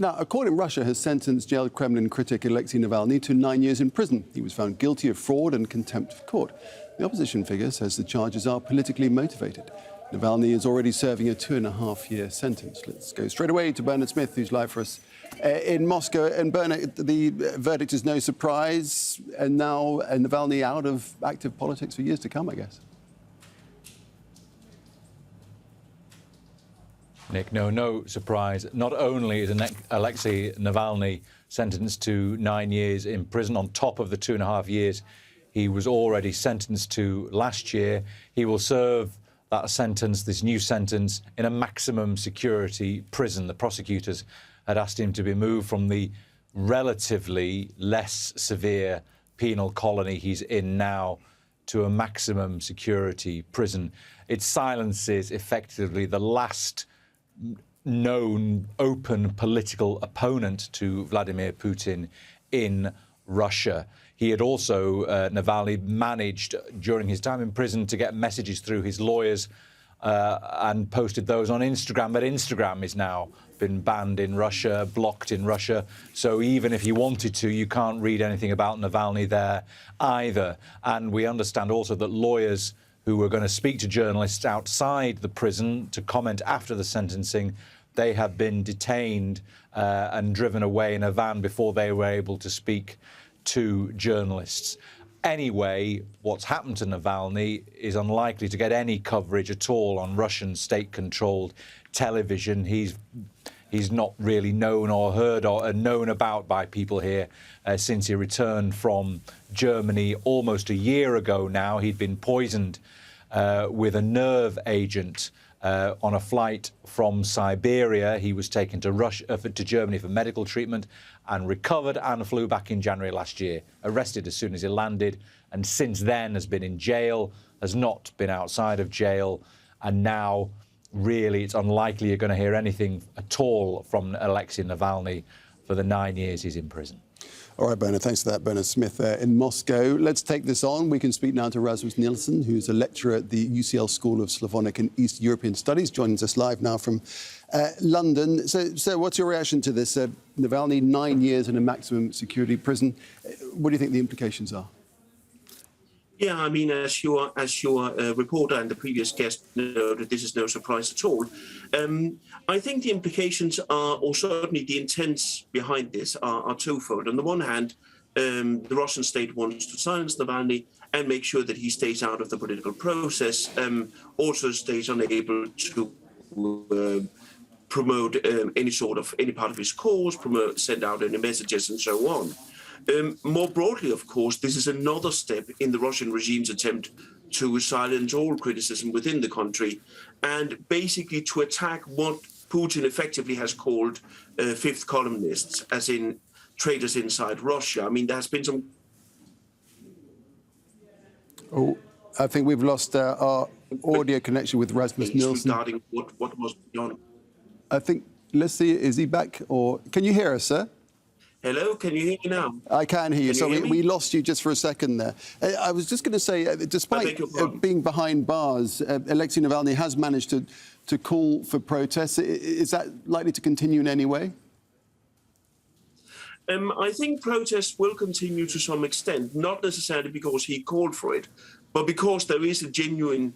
Now, a court in Russia has sentenced jailed Kremlin critic Alexey Navalny to 9 years in prison. He was found guilty of fraud and contempt of court. The opposition figure says the charges are politically motivated. Navalny is already serving a 2.5-year sentence. Let's go straight away to Bernard Smith, who's live for us in Moscow. And Bernard, the verdict is no surprise, and now Navalny out of active politics for years to come, I guess. Nick, no surprise. Not only is Alexei Navalny sentenced to 9 years in prison on top of the 2.5 years he was already sentenced to last year, he will serve that sentence, this new sentence, in a maximum security prison. The prosecutors had asked him to be moved from the relatively less severe penal colony he's in now to a maximum security prison. It silences effectively the last known open political opponent to Vladimir Putin in Russia. He had also, Navalny, managed during his time in prison to get messages through his lawyers and posted those on Instagram. But Instagram is now been banned in Russia, blocked in Russia. So even if you wanted to, you can't read anything about Navalny there either. And we understand also that lawyers who were going to speak to journalists outside the prison to comment after the sentencing, they have been detained and driven away in a van before they were able to speak to journalists. Anyway, what's happened to Navalny is unlikely to get any coverage at all on Russian state-controlled television. He's not really known or heard or known about by people here since he returned from Germany almost a year ago now. He'd been poisoned with a nerve agent on a flight from Siberia. He was taken to Germany for medical treatment and recovered and flew back in January last year, arrested as soon as he landed, and since then has been in jail, has not been outside of jail, and now really it's unlikely you're going to hear anything at all from Alexei Navalny for the 9 years he's in prison. All right, Bernard, thanks for that. Bernard Smith in Moscow. Let's take this on. We can speak now to Rasmus Nielsen, who's a lecturer at the UCL School of Slavonic and East European Studies, joins us live now from London. So what's your reaction to this? Navalny, 9 years in a maximum security prison. What do you think the implications are? Yeah, I mean, as your reporter and the previous guest noted, this is no surprise at all. I think the implications are, or certainly the intents behind this, are twofold. On the one hand, the Russian state wants to silence Navalny and make sure that he stays out of the political process, also stays unable to promote any part of his cause, send out any messages and so on. More broadly, of course, this is another step in the Russian regime's attempt to silence all criticism within the country and basically to attack what Putin effectively has called fifth columnists, as in traitors inside Russia. I mean, there has been some... Oh, I think we've lost our audio connection with Rasmus Nielsen. Regarding what was beyond. I think, let's see, is he back? Or can you hear us, sir? Hello, can you hear me now? I can hear you. So we lost you just for a second there. I was just going to say, despite being behind bars, Alexei Navalny has managed to call for protests. Is that likely to continue in any way? I think protests will continue to some extent, not necessarily because he called for it, but because there is a genuine,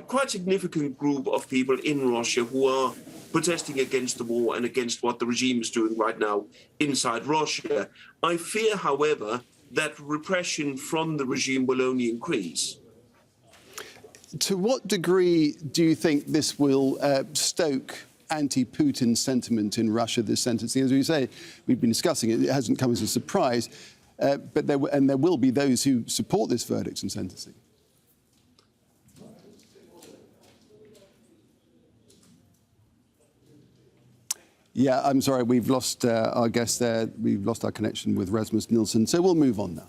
quite significant group of people in Russia who are protesting against the war and against what the regime is doing right now inside Russia. I fear, however, that repression from the regime will only increase. To what degree do you think this will stoke anti-Putin sentiment in Russia, this sentencing? As we say, we've been discussing it, it hasn't come as a surprise, but there will be those who support this verdict and sentencing. Yeah, I'm sorry, we've lost our guest there. We've lost our connection with Rasmus Nielsen, so we'll move on now.